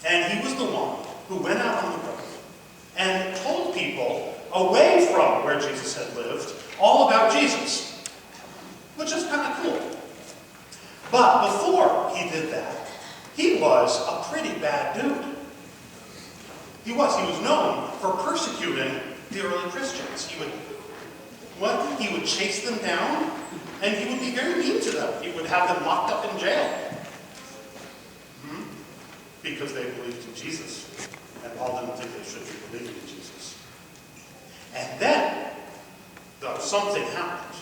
And he was the one who went out on the road and told people away from where Jesus had lived all about Jesus, which is kind of cool. But before he did that, he was a pretty bad dude. He was known for persecuting the early Christians. He would chase them down, and he would be very mean to them. He would have them locked up in jail. Because they believed in Jesus. And Paul didn't think they should be believing in Jesus. And then, though, something happened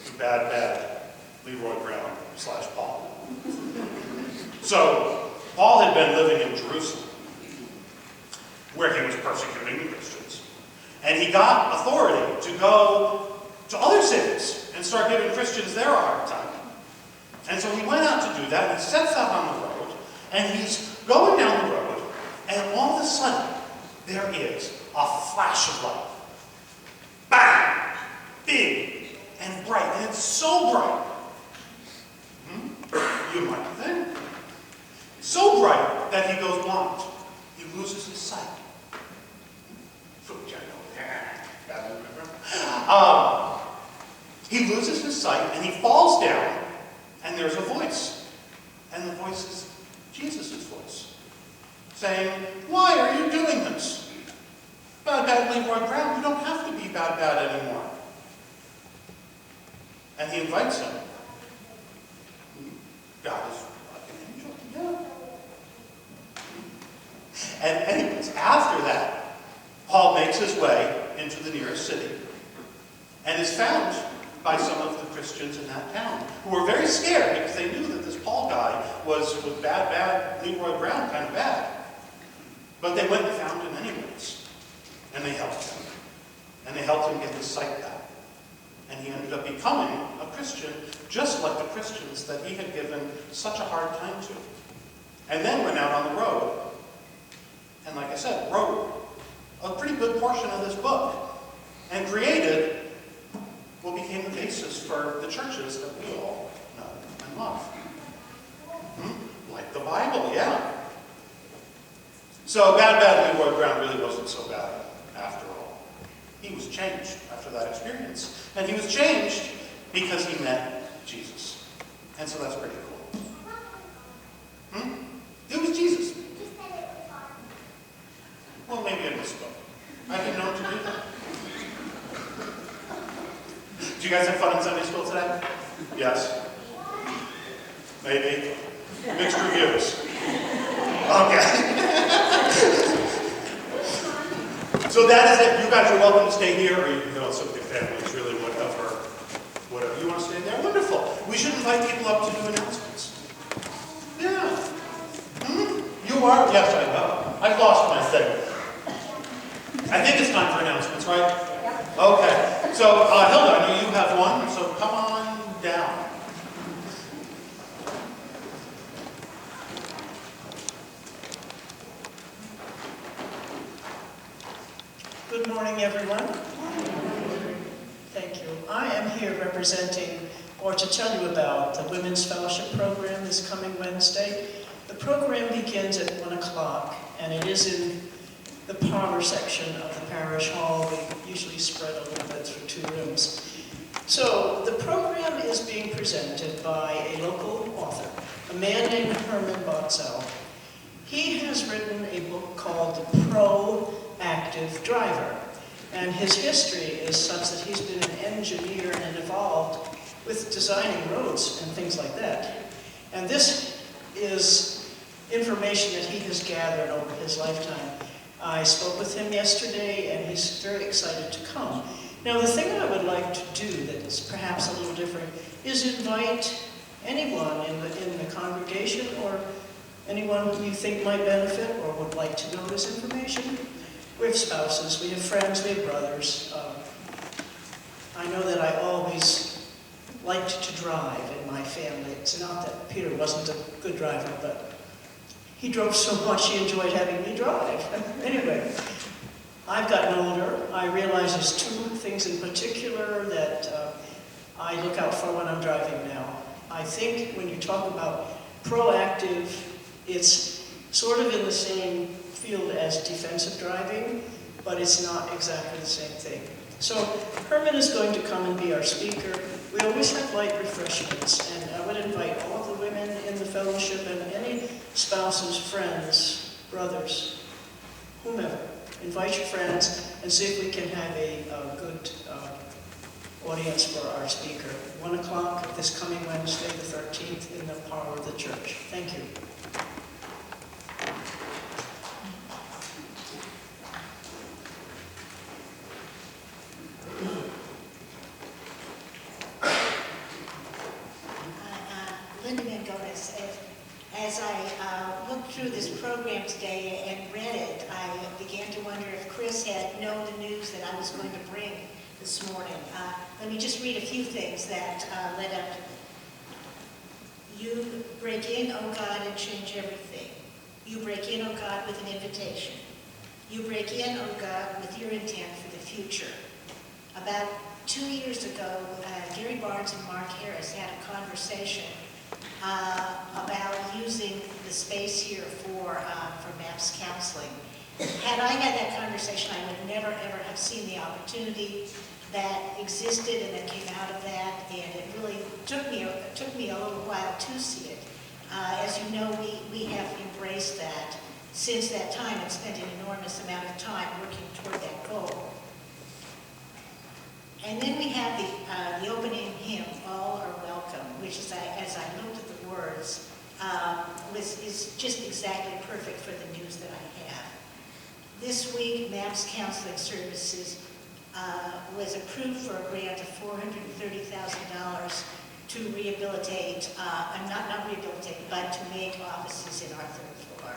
to bad Leroy Brown / Paul. So, Paul had been living in Jerusalem, where he was persecuting the Christians. And he got authority to go to other cities and start giving Christians there a hard time. And so he went out to do that, and he sets out on the road, and he's going down the road, and all of a sudden, there is a flash of light. Bang! Big and bright, and it's so bright. You might think. So bright that he goes blind. He loses his sight. He loses his sight, and he falls down, and there's a voice. And the voice is Jesus' voice, saying, "Why are you doing this? Bad Leroy Brown, you don't have to be bad anymore." And he invites him. God is like an angel. Yeah. And anyways, after that, Paul makes his way into the nearest city and is found by some of the Christians in that town, who were very scared because they knew that this Paul guy was bad Leroy Brown, kind of bad. But they went and found him anyways. And they helped him. And they helped him get his sight back. And he ended up becoming a Christian, just like the Christians that he had given such a hard time to. And then went out on the road. And like I said, wrote a pretty good portion of this book. And created what became the basis for the churches that we all know and love. Like the Bible, yeah. So bad Leroy Brown really wasn't so bad after all. He was changed after that experience. And he was changed because he met Jesus. And so that's pretty cool. It was Jesus. Well, maybe I misspoke. I didn't know to do that. Did you guys have fun in Sunday school today? Yes? Maybe? Mixed reviews. Okay. So that is it. You guys are welcome to stay here, or you can go sit with your families, really, whatever you want to stay there. Wonderful. We should invite people up to do announcements. Yeah. You are? Yes, I know. I lost my thing. I think it's time for announcements, right? Okay. So, Hilda, I know you have one, so come on down. Good morning, everyone. Thank you. I am here representing, or to tell you about, the Women's Fellowship Program this coming Wednesday. The program begins at 1 o'clock, and it is in the parlor section of the parish hall. We usually spread a little bit through 2 rooms. So the program is being presented by a local author, a man named Herman Botzel. He has written a book called The Proactive Driver, and his history is such that he's been an engineer and involved with designing roads and things like that. And this is information that he has gathered over his lifetime. I spoke with him yesterday, and he's very excited to come. Now, the thing I would like to do that is perhaps a little different is invite anyone in the congregation, or anyone who you think might benefit or would like to know this information. We have spouses, we have friends, we have brothers. I know that I always liked to drive in my family. It's not that Peter wasn't a good driver, but he drove so much he enjoyed having me drive. Anyway, I've gotten older. I realize there's 2 things in particular that I look out for when I'm driving now. I think when you talk about proactive, it's sort of in the same field as defensive driving, but it's not exactly the same thing. So Herman is going to come and be our speaker. We always have light refreshments, and I would invite all of the women in the fellowship and any spouses, friends, brothers, whomever. Invite your friends and see if we can have a good audience for our speaker. 1 o'clock this coming Wednesday, the 13th, in the parlor of the church. Thank you. As I looked through this program today and read it, I began to wonder if Chris had known the news that I was going to bring this morning. Let me just read a few things that led up. You break in, oh God, and change everything. You break in, oh God, with an invitation. You break in, oh God, with your intent for the future. About 2 years ago, Gary Barnes and Mark Harris had a conversation about using the space here for MAPS counseling. Had I had that conversation, I would never ever have seen the opportunity that existed and that came out of that, and it really took me a little while to see it. As you know, we have embraced that since that time and spent an enormous amount of time working toward that goal. And then we have the opening hymn, All Are Welcome, which is, as I looked at the words, is just exactly perfect for the news that I have. This week, MAPS Counseling Services was approved for a grant of $430,000 to rehabilitate, not rehabilitate, but to make offices in our 3rd floor.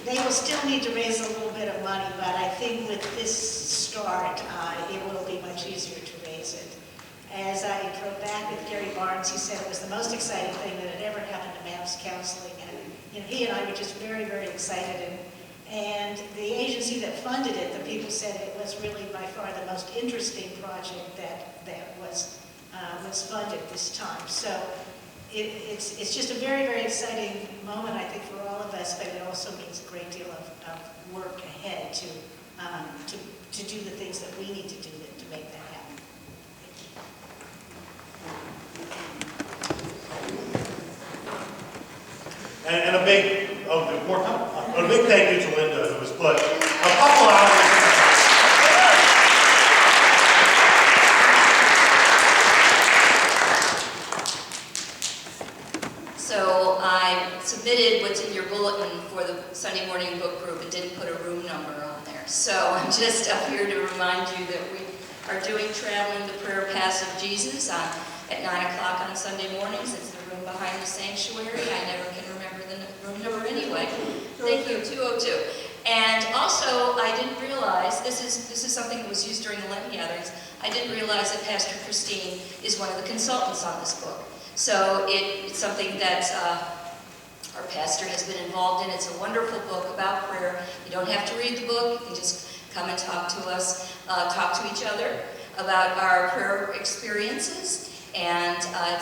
They will still need to raise a little bit of money, but I think with this start, it will be much easier to raise it. As I drove back with Gary Barnes, he said it was the most exciting thing that had ever happened to MAPS counseling, and he and I were just very, very excited. And the agency that funded it, the people said it was really by far the most interesting project that was funded this time. So it's just a very, very exciting moment, I think, for all of us, but it also means a great deal of work ahead to do the things that we need to do to make that happen. And a big, a big thank you to Linda, who was put a couple hours. So I submitted what's in your bulletin for the Sunday morning book group and didn't put a room number on there. So I'm just up here to remind you that we are doing Traveling the Prayer Path of Jesus at 9 o'clock on Sunday mornings. It's the room behind the sanctuary. I never can remember the room number anyway. Thank you, 202. And also, I didn't realize, this is something that was used during the Lenten gatherings, I didn't realize that Pastor Christine is one of the consultants on this book. So it's something that our pastor has been involved in. It's a wonderful book about prayer. You don't have to read the book. You can just come and talk to us, talk to each other about our prayer experiences. And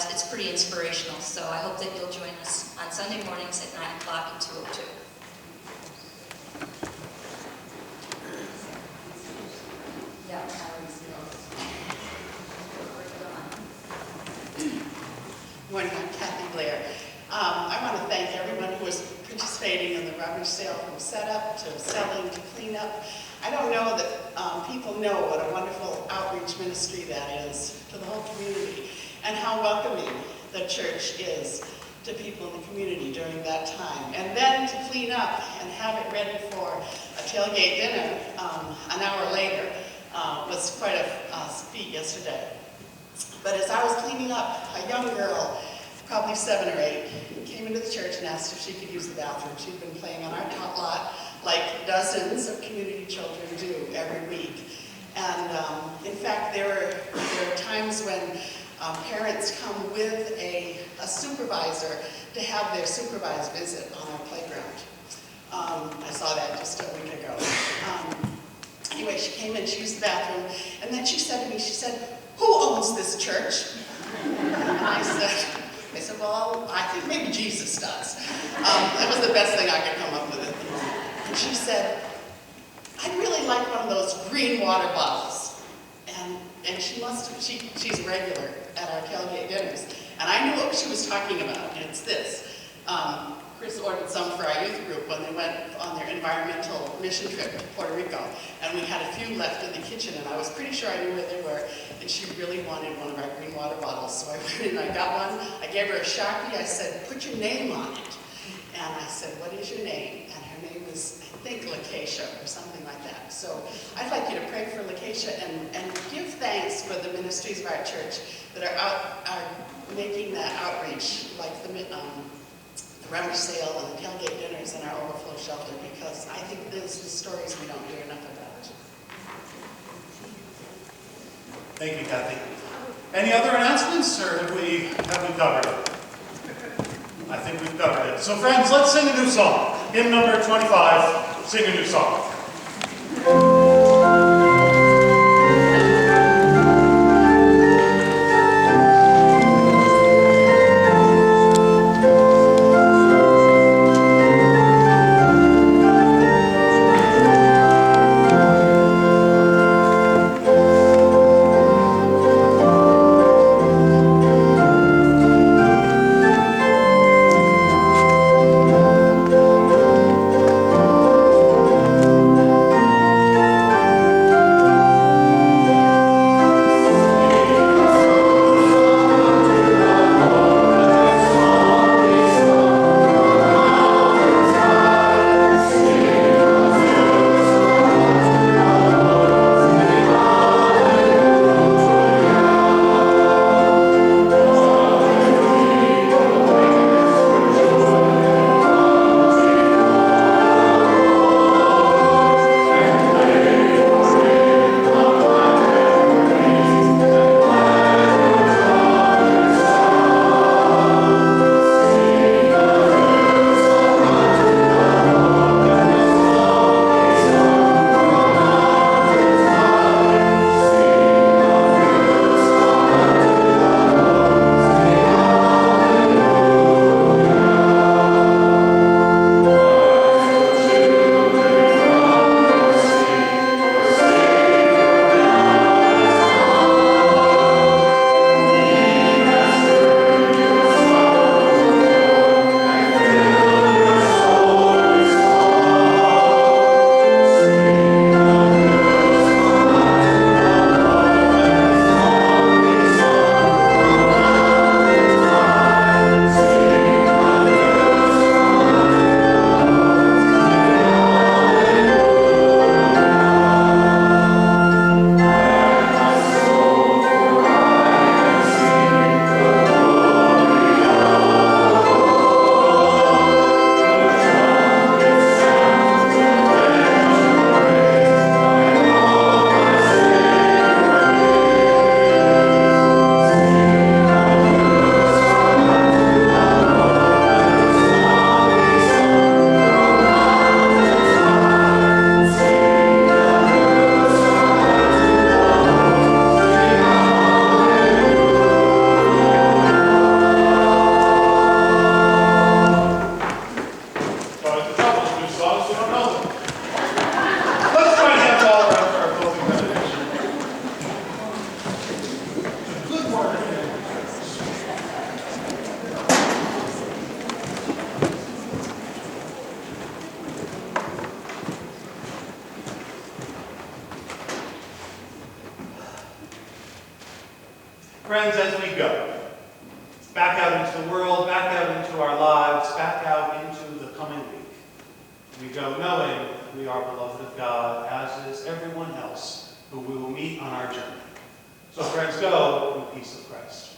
it's pretty inspirational. So I hope that you'll join us on Sunday mornings at 9 o'clock at 202. Yeah, Good morning, I'm Kathy Blair. I want to thank everyone who is participating in the rummage sale, from setup to selling to cleanup. I don't know that people know what a wonderful outreach ministry that is to the whole community, and how welcoming the church is to people in the community during that time. And then to clean up and have it ready for a tailgate dinner an hour later was quite a feat yesterday. But as I was cleaning up, a young girl, probably 7 or 8, came into the church and asked if she could use the bathroom. She'd been playing on our tot lot like dozens of community children do every week. And in fact, there are times when parents come with a supervisor to have their supervised visit on our playground. I saw that just a week ago. Anyway, she came in, she used the bathroom, and then she said to me, she said, "Who church? And I said, well, I think maybe Jesus does. That was the best thing I could come up with at the moment. And she said, I'd really like one of those green water bottles. And she's a regular at our tailgate dinners. And I knew what she was talking about, and it's this. Chris ordered some for our youth group when they went on their environmental mission trip to Puerto Rico. And we had a few left in the kitchen, and I was pretty sure I knew where they were. And she really wanted one of our green water bottles. So I went in and I got one. I gave her a Sharpie. I said, put your name on it. And I said, what is your name? And her name is, I think, Lakeisha or something like that. So I'd like you to pray for Lakeisha and give thanks for the ministries of our church that are making that outreach, like the rummage sale and the tailgate dinners and our overflow shelter, because I think those are the stories we don't hear enough about. Thank you, Kathy. Any other announcements, or have we covered it? I think we've covered it. So friends, let's sing a new song. Hymn number 25, Sing a New Song. Friends, as we go, back out into the world, back out into our lives, back out into the coming week, we go knowing we are beloved of God, as is everyone else who we will meet on our journey. So friends, go in the peace of Christ.